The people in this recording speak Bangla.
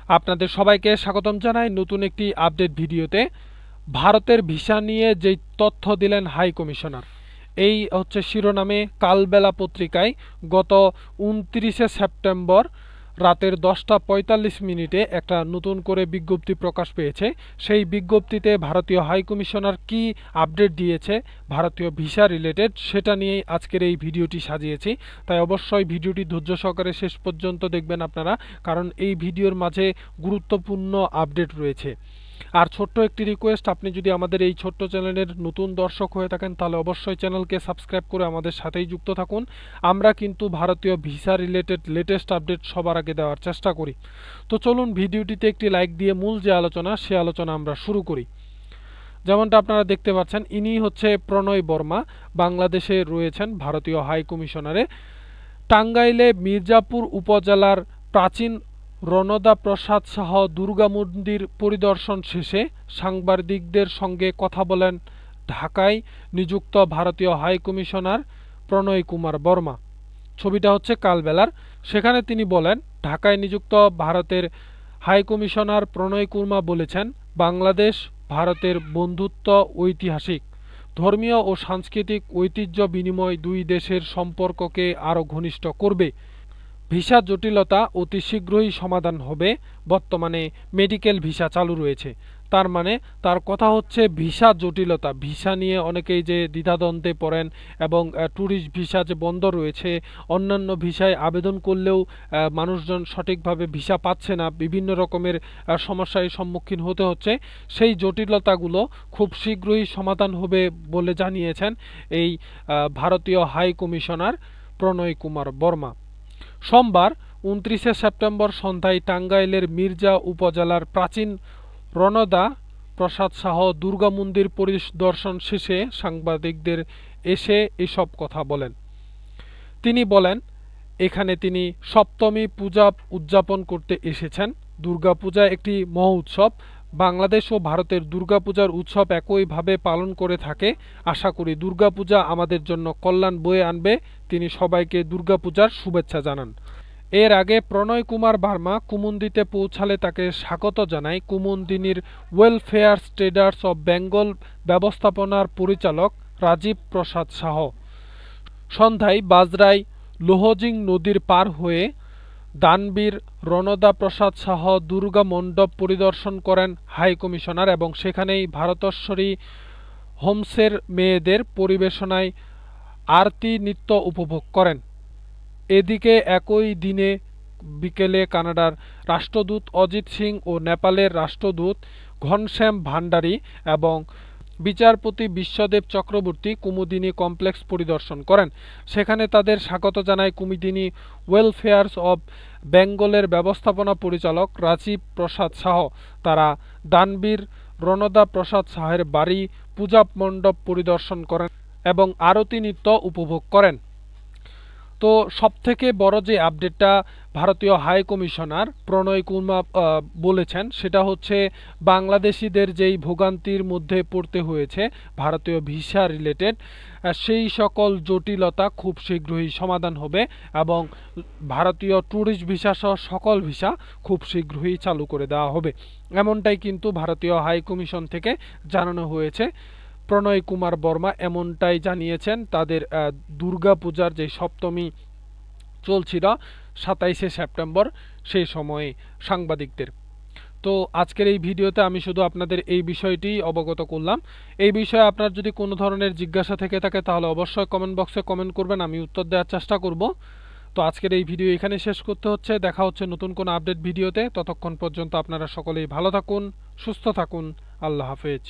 আপনাদের সবাইকে স্বাগতম জানাই নতুন একটি আপডেট ভিডিওতে। ভারতের ভিসা নিয়ে যেই তথ্য দিলেন হাই কমিশনার, এই হচ্ছে শিরোনামে কালবেলা পত্রিকায় গত 29শে সেপ্টেম্বর রাতের 10:45 একটা নতুন করে বিজ্ঞপ্তি প্রকাশ পেয়েছে। সেই বিজ্ঞপ্তিতে ভারতীয় হাই কমিশনার কি আপডেট দিয়েছে ভারতীয় ভিসা রিলেটেড, সেটা নিয়েই আজকের এই ভিডিওটি সাজিয়েছি। তাই অবশ্যই ভিডিওটি ধৈর্য সহকারে শেষ পর্যন্ত দেখবেন আপনারা, কারণ এই ভিডিওর মাঝে গুরুত্বপূর্ণ আপডেট রয়েছে। আর ছোট্ট একটি রিকোয়েস্ট, আপনি যদি আমাদের এই ছোট্ট চ্যানেলের নতুন দর্শক হয়ে থাকেন তাহলে অবশ্যই চ্যানেলকে সাবস্ক্রাইব করে আমাদের সাথেই যুক্ত থাকুন। আমরা কিন্তু ভারতীয় ভিসা রিলেটেড লেটেস্ট আপডেট সবার আগে দেওয়ার চেষ্টা করি। তো চলুন ভিডিওটিতে একটি লাইক দিয়ে মূল যে আলোচনা সে আলোচনা আমরা শুরু করি। যেমনটা আপনারা দেখতে পাচ্ছেন, ইনি হচ্ছে প্রণয় বর্মা, বাংলাদেশে রয়েছেন ভারতীয় হাই কমিশনারে। টাঙ্গাইলে মির্জাপুর উপজেলার প্রাচীন রণদা প্রসাদ শাহ দুর্গা মন্দির পরিদর্শন শেষে সাংবাদিকদের সঙ্গে কথা বলেন ঢাকায় নিযুক্ত ভারতীয় হাই কমিশনার প্রণয় কুমার বর্মা। ছবিটা হচ্ছে কালবেলার। সেখানে তিনি বলেন, ঢাকায় নিযুক্ত ভারতের হাই কমিশনার প্রণয় কুমার বলেছেন, বাংলাদেশ ভারতের বন্ধুত্ব ঐতিহাসিক, ধর্মীয় ও সাংস্কৃতিক ঐতিহ্য বিনিময় দুই দেশের সম্পর্ককে আরও ঘনিষ্ঠ করবে। ভিসা জটিলতা অতি শীঘ্রই সমাধান হবে। বর্তমানে মেডিকেল ভিসা চালু রয়েছে। তার মানে তার কথা হচ্ছে ভিসা জটিলতা, ভিসা নিয়ে অনেকেই যে দ্বিধাদ্বন্দ্বে পড়েন এবং ট্যুরিস্ট ভিসা যে বন্ধ রয়েছে, অন্যান্য ভিসায় আবেদন করলেও মানুষজন সঠিকভাবে ভিসা পাচ্ছে না, বিভিন্ন রকমের সমস্যার সম্মুখীন হতে হচ্ছে। সেই জটিলতাগুলো খুব শীঘ্রই সমাধান হবে বলে জানিয়েছেন এই ভারতীয় হাই কমিশনার প্রণয় কুমার বর্মা। সোমবার 29শে সেপ্টেম্বর সন্ধ্যায় টাঙ্গাইলের মির্জা উপজেলার প্রাচীন রণদা প্রসাদ শাহ দুর্গা মন্দির পরিদর্শন শেষে সাংবাদিকদের এসে এসব কথা বলেন। তিনি বলেন, এখানে তিনি সপ্তমী পূজা উদযাপন করতে এসেছেন। দুর্গাপূজা একটি মহোৎসব। বাংলাদেশ ও ভারতের দুর্গাপূজার উৎসব একইভাবে পালন করে থাকে। আশা করি দুর্গাপূজা আমাদের জন্য কল্যাণ বয়ে আনবে। তিনি সবাইকে দুর্গাপূজার শুভেচ্ছা জানান। এর আগে প্রণয় কুমার বর্মা কুমুদিনীতে পৌঁছালে তাকে স্বাগত জানায় কুমুদিনীর ওয়েলফেয়ার ট্রেডার্স অব বেঙ্গল ব্যবস্থাপনার পরিচালক রাজীব প্রসাদ শাহ। সন্ধ্যায় বাজরায় লোহজিং নদীর পার হয়ে দানবীর রণদা প্রসাদ শাহ দুর্গা মণ্ডপ পরিদর্শন করেন হাই কমিশনার এবং সেখানেই ভারতেশ্বরী হোমসের মেয়েদের পরিবেশনায় আরতি নৃত্য উপভোগ করেন। এদিকে একই দিনে বিকেলে কানাডার রাষ্ট্রদূত অজিত সিং ও নেপালের রাষ্ট্রদূত ঘনশ্যাম ভান্ডারী এবং বিচারপতি বিশ্বদেব চক্রবর্তী কুমুদিনী কমপ্লেক্স পরিদর্শন করেন। সেখানে তাদের স্বাগত জানায় কুমুদিনী ওয়েলফেয়ার্স অব বেঙ্গলের ব্যবস্থাপনা পরিচালক রাজীব প্রসাদ শাহ। তারা দানবীর রণদা প্রসাদ শাহের বাড়ি পূজা মণ্ডপ পরিদর্শন করেন এবং আরতি নৃত্য উপভোগ করেন। তো সবথেকে বড় যে আপডেটটা ভারতীয় হাই কমিশনার প্রণয় কুমার বলেছেন সেটা হচ্ছে বাংলাদেশিদের যেই ভোগান্তির মধ্যে পড়তে হয়েছে ভারতীয় ভিসা রিলেটেড, সেই সকল জটিলতা খুব শীঘ্রই সমাধান হবে এবং ভারতীয় ট্যুরিস্ট ভিসা সহ সকল ভিসা খুব শীঘ্রই চালু করে দেওয়া হবে। এমনটাই কিন্তু ভারতীয় হাই কমিশন থেকে জানানো হয়েছে। প্রণয় কুমার বর্মা এমনটাই জানিয়েছেন তাদের দুর্গাপূজার যে সপ্তমী চলছিল 27শে সেপ্টেম্বর সেই সময়ে সাংবাদিকদের। তো আজকের এই ভিডিওতে আমি শুধু আপনাদের এই বিষয়টি অবগত করলাম। এই বিষয়ে আপনার যদি কোনো ধরনের জিজ্ঞাসা থেকে থাকে তাহলে অবশ্যই কমেন্ট বক্সে কমেন্ট করবেন, আমি উত্তর দেওয়ার চেষ্টা করব। তো আজকের এই ভিডিও এখানে শেষ করতে হচ্ছে। দেখা হচ্ছে নতুন কোনো আপডেট ভিডিওতে। ততক্ষণ পর্যন্ত আপনারা সকলেই ভালো থাকুন, সুস্থ থাকুন। আল্লাহ হাফেজ।